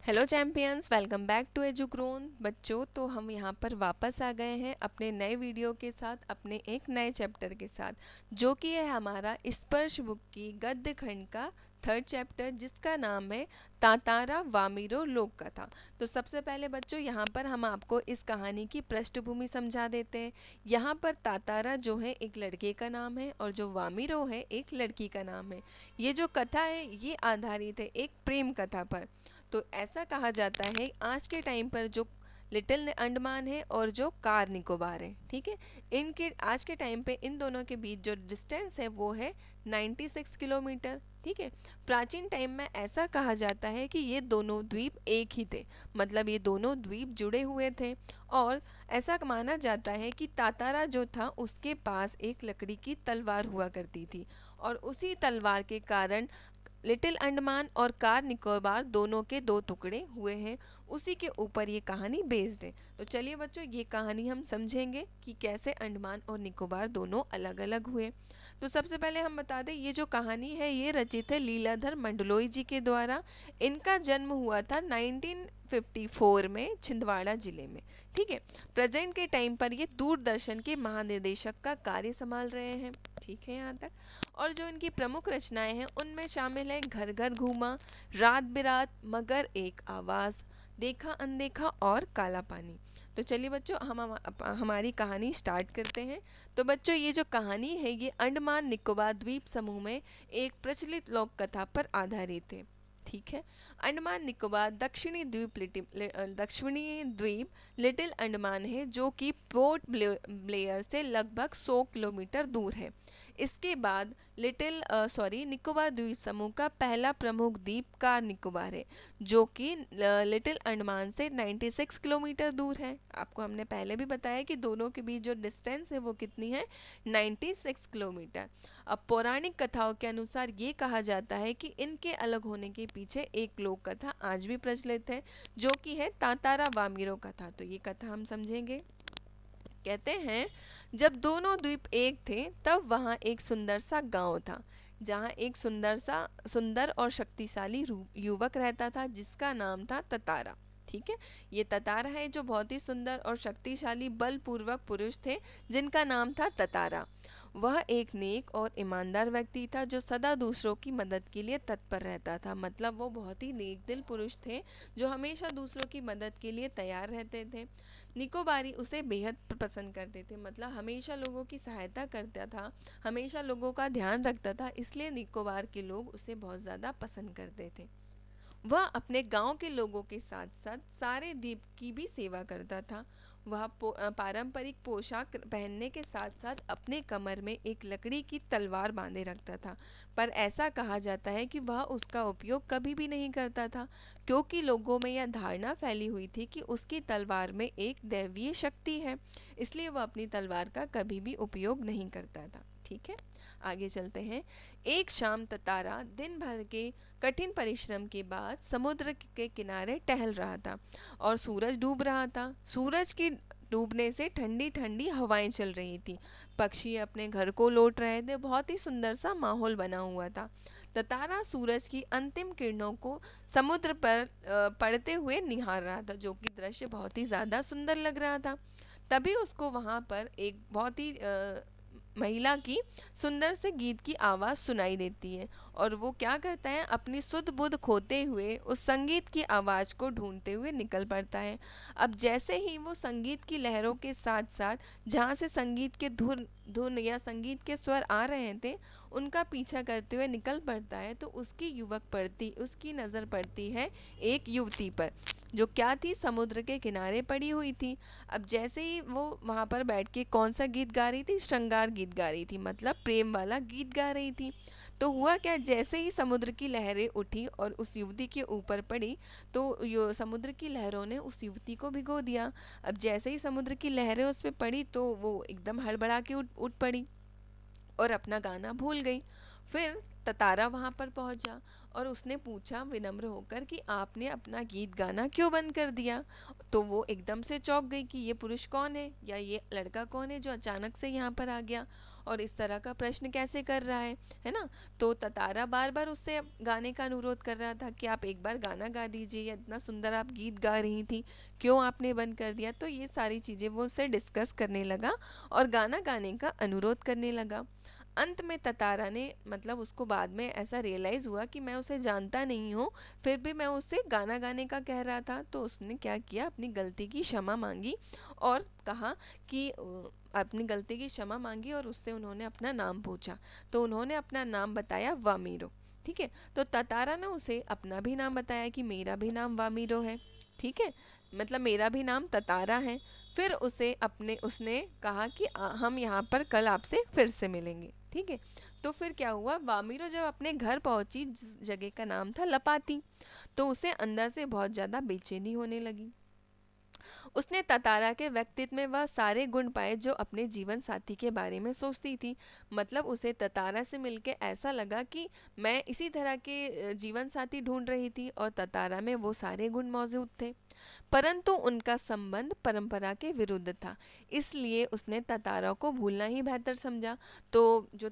Hello champions, welcome back to Edugrown. बच्चों, तो हम यहाँ पर वापस आ गए हैं अपने नए वीडियो के साथ, अपने एक नए चैप्टर के साथ, जो कि है हमारा स्पर्श बुक की गद्य खंड का थर्ड चैप्टर, जिसका नाम है तातारा वामिरो लोक कथा। तो सबसे पहले बच्चों, यहाँ पर हम आपको इस कहानी की पृष्ठभूमि समझा देते हैं। यहाँ पर तातारा जो है एक लड़के का नाम है और जो वामिरो है एक लड़की का नाम है। ये जो कथा है ये आधारित है एक प्रेम कथा पर। तो ऐसा कहा जाता है आज के टाइम पर जो लिटिल अंडमान है और जो कार निकोबार है, ठीक है, इनके आज के टाइम पे इन दोनों के बीच जो डिस्टेंस है वो है 96 किलोमीटर। ठीक है, प्राचीन टाइम में ऐसा कहा जाता है कि ये दोनों द्वीप एक ही थे, मतलब ये दोनों द्वीप जुड़े हुए थे। और ऐसा माना जाता है कि तातारा जो था उसके पास एक लकड़ी की तलवार हुआ करती थी, और उसी तलवार के कारण लिटिल अंडमान और कार निकोबार दोनों के दो टुकड़े हुए हैं। उसी के ऊपर ये कहानी बेस्ड है। तो चलिए बच्चों, ये कहानी हम समझेंगे कि कैसे अंडमान और निकोबार दोनों अलग अलग हुए। तो सबसे पहले हम बता दें, ये जो कहानी है ये रचित है लीलाधर मंडलोई जी के द्वारा। इनका जन्म हुआ था 1954 में छिंदवाड़ा जिले में। ठीक है, प्रेजेंट के टाइम पर ये दूरदर्शन के महानिदेशक का कार्य संभाल रहे हैं। ठीक है यहाँ तक। और जो इनकी प्रमुख रचनाएं हैं उनमें शामिल है घर घर घूमा, रात बिरात, मगर एक आवाज़, देखा अनदेखा और काला पानी। तो चलिए बच्चों, हम हमारी कहानी स्टार्ट करते हैं। तो बच्चों, ये जो कहानी है ये अंडमान निकोबार द्वीप समूह में एक प्रचलित लोक कथा पर आधारित है। ठीक है, अंडमान निकोबार दक्षिणी द्वीप लिटिल अंडमान है, जो कि पोर्ट ब्लेयर से लगभग 100 किलोमीटर दूर है। इसके बाद निकोबार द्वीप समूह का पहला प्रमुख द्वीप कार निकोबार है, जो कि लिटिल अंडमान से 96 किलोमीटर दूर है। आपको हमने पहले भी बताया कि दोनों के बीच जो डिस्टेंस है वो कितनी है, 96 किलोमीटर। अब पौराणिक कथाओं के अनुसार ये कहा जाता है कि इनके अलग होने के पीछे एक लोक कथा आज भी प्रचलित है, जो कि है तातारा वामिरो कथा। तो ये कथा हम समझेंगे। कहते हैं, जब दोनों द्वीप एक थे तब वहाँ एक सुंदर सा गांव था, जहाँ एक सुंदर और शक्तिशाली युवक रहता था, जिसका नाम था ततारा। ठीक है, ये ततारा है जो बहुत ही सुंदर और शक्तिशाली बलपूर्वक पुरुष थे, जिनका नाम था ततारा। वह एक नेक और ईमानदार व्यक्ति था जो सदा दूसरों की मदद के लिए तत्पर रहता था। मतलब वो बहुत ही नेक दिल पुरुष थे जो हमेशा दूसरों की मदद के लिए तैयार रहते थे। निकोबारी उसे बेहद पसंद करते थे, मतलब हमेशा लोगों की सहायता करता था, हमेशा लोगों का ध्यान रखता था, इसलिए निकोबार के लोग उसे बहुत ज़्यादा पसंद करते थे। वह अपने गांव के लोगों के साथ साथ सारे द्वीप की भी सेवा करता था। वह पारंपरिक पोशाक पहनने के साथ साथ अपने कमर में एक लकड़ी की तलवार बांधे रखता था, पर ऐसा कहा जाता है कि वह उसका उपयोग कभी भी नहीं करता था, क्योंकि लोगों में यह धारणा फैली हुई थी कि उसकी तलवार में एक दैवीय शक्ति है, इसलिए वह अपनी तलवार का कभी भी उपयोग नहीं करता था। ठीक है, आगे चलते हैं। एक शाम ततारा दिन भर के कठिन परिश्रम के बाद समुद्र के किनारे टहल रहा था और सूरज डूब रहा था। सूरज की डूबने से ठंडी ठंडी हवाएं चल रही थी, पक्षी अपने घर को लौट रहे थे, बहुत ही सुंदर सा माहौल बना हुआ था। ततारा सूरज की अंतिम किरणों को समुद्र पर पड़ते हुए निहार रहा था, जो कि दृश्य बहुत ही ज़्यादा सुंदर लग रहा था। तभी उसको वहाँ पर एक बहुत ही महिला की सुंदर से गीत की आवाज़ सुनाई देती है, और वो क्या करता है, अपनी सुध बुध खोते हुए उस संगीत की आवाज़ को ढूंढते हुए निकल पड़ता है। अब जैसे ही वो संगीत की लहरों के साथ साथ जहाँ से संगीत के धुन धुन या संगीत के स्वर आ रहे थे उनका पीछा करते हुए निकल पड़ता है, तो उसकी नज़र पड़ती है एक युवती पर, जो क्या थी, समुद्र के किनारे पड़ी हुई थी। अब जैसे ही वो वहाँ पर बैठ के कौन सा गीत गा रही थी, श्रृंगार गीत गा रही थी, मतलब प्रेम वाला गीत गा रही थी। तो हुआ क्या, जैसे ही समुद्र की लहरें उठी और उस युवती के ऊपर पड़ी, तो समुद्र की लहरों ने उस युवती को भिगो दिया। अब जैसे ही समुद्र की लहरें उस पर पड़ी तो वो एकदम हड़बड़ा के उठ पड़ी और अपना गाना भूल गई। फिर ततारा वहाँ पर पहुँचा और उसने पूछा विनम्र होकर कि आपने अपना गीत गाना क्यों बंद कर दिया। तो वो एकदम से चौंक गई कि ये पुरुष कौन है या ये लड़का कौन है जो अचानक से यहाँ पर आ गया और इस तरह का प्रश्न कैसे कर रहा है ना। तो ततारा बार बार उससे गाने का अनुरोध कर रहा था कि आप एक बार गाना गा दीजिए, या इतना सुंदर आप गीत गा रही थी, क्यों आपने बंद कर दिया। तो ये सारी चीज़ें वो उससे डिस्कस करने लगा और गाना गाने का अनुरोध करने लगा। अंत में ततारा ने मतलब उसको बाद में ऐसा रियलाइज़ हुआ कि मैं उसे जानता नहीं हूँ, फिर भी मैं उससे गाना गाने का कह रहा था। तो उसने क्या किया, अपनी गलती की क्षमा मांगी और कहा कि अपनी गलती की क्षमा मांगी और उससे उन्होंने अपना नाम पूछा। तो उन्होंने अपना नाम बताया वामीरो। ठीक है, तो ततारा ने उसे अपना भी नाम बताया कि मेरा भी नाम वामीरो है। ठीक है, मतलब मेरा भी नाम ततारा है। फिर उसने कहा कि हम यहाँ पर कल आपसे फिर से मिलेंगे। ठीक है, तो फिर क्या हुआ, वामीरो जब अपने घर पहुंची जिस जगह का नाम था लपाती, तो उसे अंदर से बहुत ज़्यादा बेचैनी होने लगी। उसने ततारा के व्यक्तित्व में वह सारे गुण पाए जो अपने जीवन साथी के बारे में सोचती थी। मतलब उसे ततारा से मिलके ऐसा लगा कि मैं इसी तरह के जीवन साथी ढूंढ रही थी और ततारा में वो सारे गुण मौजूद थे। परंतु उनका संबंध परंपरा के विरुद्ध था, इसलिए उसने ततारा को भूलना ही बेहतर समझा। तो जो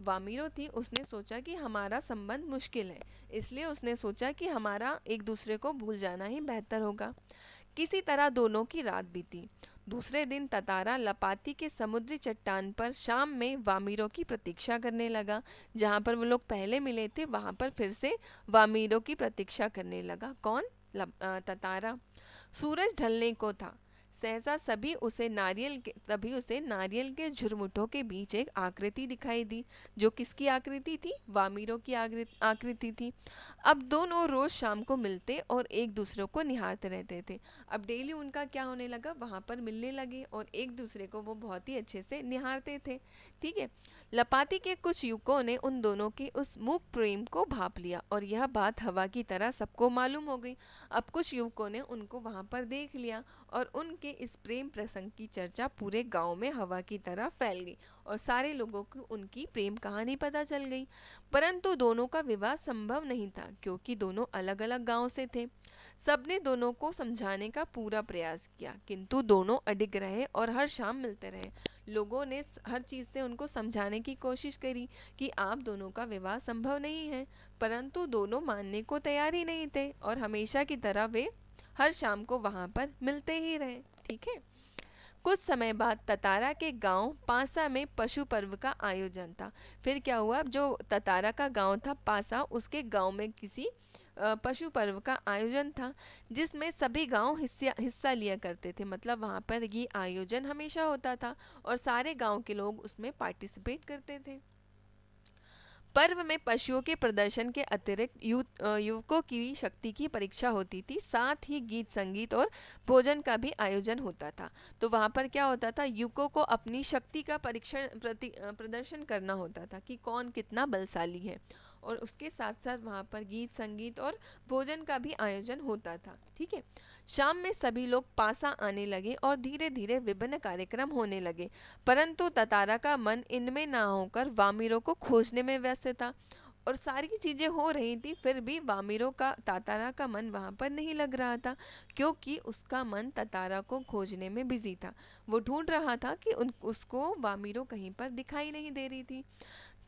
वामीरो थी उसने सोचा कि हमारा संबंध मुश्किल है, इसलिए उसने सोचा कि हमारा एक दूसरे को भूल जाना ही बेहतर होगा। किसी तरह दोनों की रात बीती। दूसरे दिन ततारा लपाती के समुद्री चट्टान पर शाम में वामीरो की प्रतीक्षा करने लगा। जहाँ पर वो लोग पहले मिले थे वहाँ पर फिर से वामीरो की प्रतीक्षा करने लगा। कौन? ततारा। सूरज ढलने को था। सहसा तभी उसे नारियल के झुरमुटों के बीच एक आकृति दिखाई दी। जो किसकी आकृति थी? वामीरो की आकृति थी। अब दोनों रोज शाम को मिलते और एक दूसरे को निहारते रहते थे। अब डेली उनका क्या होने लगा, वहाँ पर मिलने लगे और एक दूसरे को वो बहुत ही अच्छे से निहारते थे। ठीक है, लपाती के कुछ युवकों ने उन दोनों के उस मूक प्रेम को भांप लिया और यह बात हवा की तरह सबको मालूम हो गई। अब कुछ युवकों ने उनको वहाँ पर देख लिया और उनके इस प्रेम प्रसंग की चर्चा पूरे गांव में हवा की तरह फैल गई और सारे लोगों को उनकी प्रेम कहानी पता चल गई। परंतु दोनों का विवाह संभव नहीं था क्योंकि दोनों अलग अलग गांव से थे। सबने दोनों को समझाने का पूरा प्रयास किया, किंतु दोनों अडिग रहे और हर शाम मिलते रहे। लोगों ने हर चीज़ से उनको समझाने की कोशिश करी कि आप दोनों का विवाह संभव नहीं है, परंतु दोनों मानने को तैयार ही नहीं थे और हमेशा की तरह वे हर शाम को वहाँ पर मिलते ही रहे। ठीक है, कुछ समय बाद ततारा के गांव पासा में पशु पर्व का आयोजन था। फिर क्या हुआ, जो ततारा का गांव था पासा, उसके गांव में किसी पशु पर्व का आयोजन था जिसमें सभी गांव हिस्सा लिया करते थे। मतलब वहाँ पर ये आयोजन हमेशा होता था और सारे गांव के लोग उसमें पार्टिसिपेट करते थे। पर्व में पशुओं के प्रदर्शन के अतिरिक्त युवकों की शक्ति की परीक्षा होती थी, साथ ही गीत संगीत और भोजन का भी आयोजन होता था। तो वहाँ पर क्या होता था, युवकों को अपनी शक्ति का प्रदर्शन करना होता था कि कौन कितना बलशाली है और उसके साथ साथ वहाँ पर गीत संगीत और भोजन का भी आयोजन होता था। ठीक है, शाम में सभी लोग पासा आने लगे और धीरे धीरे विभिन्न कार्यक्रम होने लगे, परंतु ततारा का मन इनमें ना होकर वामीरो को खोजने में व्यस्त था। और सारी चीज़ें हो रही थी फिर भी वामीरो का ततारा का मन वहाँ पर नहीं लग रहा था क्योंकि उसका मन ततारा को खोजने में बिजी था। वो ढूंढ रहा था कि उसको वामीरो कहीं पर दिखाई नहीं दे रही थी।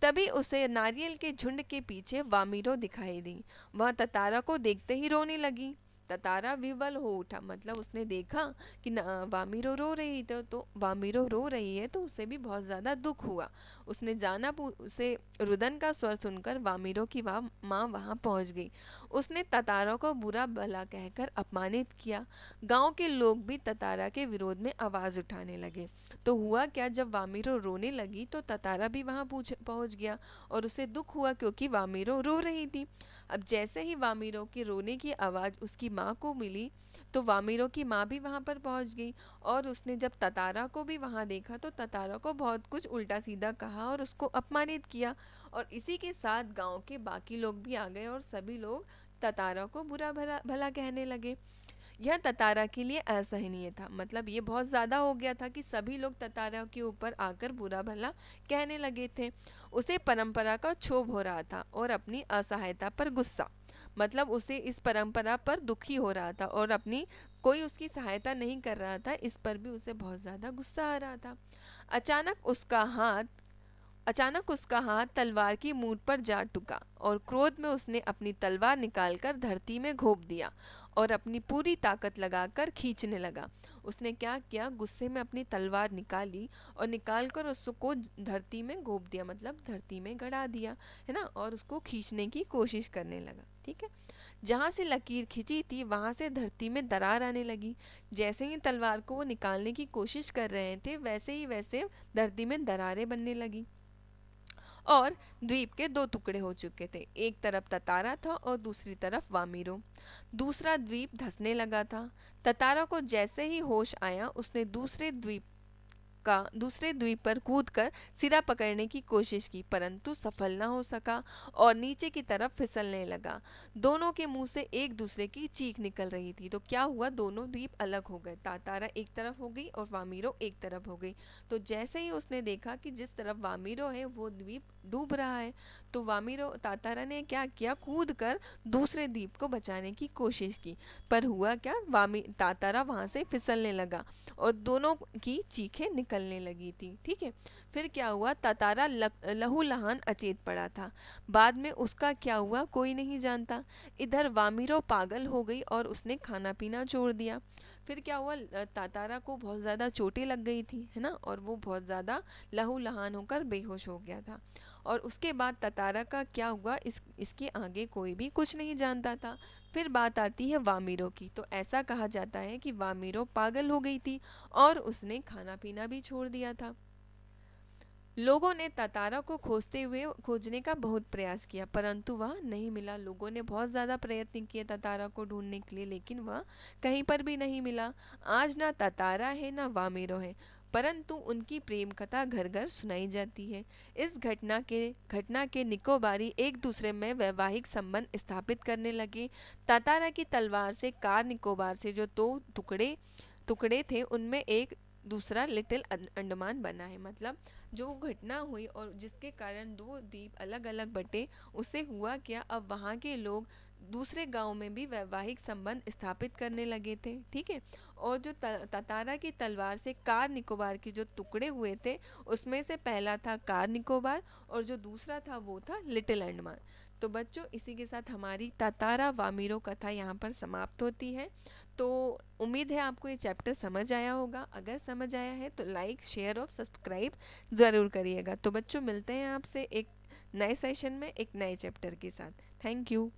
तभी उसे नारियल के झुंड के पीछे वामीरो दिखाई दी। वह ततारा को देखते ही रोने लगी। ततारा विवल हो उठा, मतलब उसने देखा कि वामीरो रो रही तो वामीरो रो रही है तो उसे भी बहुत ज़्यादा दुख हुआ। उसने जाना उसे रुदन का स्वर सुनकर वामीरो की माँ वहाँ पहुँच गई। उसने ततारा को बुरा भला कहकर अपमानित किया। गांव के लोग भी ततारा के विरोध में आवाज़ उठाने लगे। तो हुआ क्या, जब वामीरो रोने लगी तो ततारा भी वहाँ पहुँच गया और उसे दुख हुआ क्योंकि वामीरो रो रही थी। अब जैसे ही वामीरो की रोने की आवाज़ उसकी माँ को मिली तो वामीरो की माँ भी वहाँ पर पहुँच गई और उसने जब ततारा को भी वहाँ देखा तो ततारा को बहुत कुछ उल्टा सीधा कहा और उसको अपमानित किया। और इसी के साथ गांव के बाकी लोग भी आ गए और सभी लोग ततारा को बुरा भला भला कहने लगे। यह ततारा के लिए असहनीय था, मतलब ये बहुत ज़्यादा हो गया था कि सभी लोग ततारा के ऊपर आकर बुरा भला कहने लगे थे। उसे परंपरा का क्षोभ हो रहा था और अपनी असहायता पर गुस्सा, मतलब उसे इस परंपरा पर दुखी हो रहा था और अपनी कोई उसकी सहायता नहीं कर रहा था, इस पर भी उसे बहुत ज़्यादा गुस्सा आ रहा था। अचानक उसका हाथ अचानक उसका हाथ तलवार की मूठ पर जा टुका और क्रोध में उसने अपनी तलवार निकालकर धरती में घोंप दिया और अपनी पूरी ताकत लगाकर खींचने लगा। उसने क्या किया, गुस्से में अपनी तलवार निकाली और निकालकर उसको धरती में घोंप दिया, मतलब धरती में गड़ा दिया, है ना, और उसको खींचने की कोशिश करने लगा। ठीक है, जहाँ से लकीर खींची थी वहाँ से धरती में दरार आने लगी। जैसे ही तलवार को वो निकालने की कोशिश कर रहे थे वैसे ही वैसे धरती में दरारें बनने लगी और द्वीप के दो टुकड़े हो चुके थे। एक तरफ ततारा था और दूसरी तरफ वामीरो। दूसरा द्वीप धंसने लगा था। ततारा को जैसे ही होश आया उसने दूसरे द्वीप पर कूदकर सिरा पकड़ने की कोशिश की, परंतु सफल न हो सका और नीचे की तरफ फिसलने लगा। दोनों के मुंह से एक दूसरे की चीख निकल रही थी। तो क्या हुआ, दोनों द्वीप अलग हो गए। तातारा एक तरफ हो गई और वामीरो एक तरफ हो गई। तो जैसे ही उसने देखा कि जिस तरफ वामीरो है वो द्वीप डूब रहा है, तो वामीरो तातारा ने क्या किया, कूद कर दूसरे द्वीप को बचाने की कोशिश की। पर हुआ क्या, तातारा वहां से फिसलने लगा और दोनों की चीखें निकलने लगी थी। ठीक है, फिर क्या हुआ, तातारा लहूलुहान अचेत पड़ा था। बाद में उसका क्या हुआ कोई नहीं जानता। इधर वामीरो पागल हो गई और उसने खाना पीना छोड़ दिया। फिर क्या हुआ, तातारा को बहुत ज़्यादा चोटें लग गई थी, है ना, और वो बहुत ज़्यादा लहूलुहान होकर बेहोश हो गया था। और उसके बाद तातारा का क्या हुआ, इसके आगे कोई भी कुछ नहीं जानता था। फिर बात आती है वामीरो की। तो ऐसा कहा जाता है कि वामीरो पागल हो गई थी और उसने खाना पीना भी छोड़ दिया था। लोगों ने तातारा को खोजने का बहुत प्रयास किया, परंतु वह नहीं मिला। लोगों ने बहुत ज़्यादा प्रयत्न किए तातारा को ढूंढने के लिए, लेकिन वह कहीं पर भी नहीं मिला। आज ना तातारा है ना वामीरो है, परंतु उनकी प्रेम कथा घर घर सुनाई जाती है। इस घटना के निकोबारी एक दूसरे में वैवाहिक संबंध स्थापित करने लगे। तातारा की तलवार से कार निकोबार से जो दो टुकड़े टुकड़े थे उनमें एक दूसरा लिटिल अंडमान बना है। मतलब जो घटना हुई और जिसके कारण दो द्वीप अलग अलग बटे, उससे हुआ क्या, अब वहाँ के लोग दूसरे गांव में भी वैवाहिक संबंध स्थापित करने लगे थे। ठीक है, और जो तातारा की तलवार से कार निकोबार के जो टुकड़े हुए थे उसमें से पहला था कार निकोबार और जो दूसरा था वो था लिटिल अंडमान। तो बच्चों, इसी के साथ हमारी तातारा वामीरो कथा यहाँ पर समाप्त होती है। तो उम्मीद है आपको ये चैप्टर समझ आया होगा। अगर समझ आया है तो लाइक, शेयर और सब्सक्राइब ज़रूर करिएगा। तो बच्चों, मिलते हैं आपसे एक नए सेशन में एक नए चैप्टर के साथ। Thank you.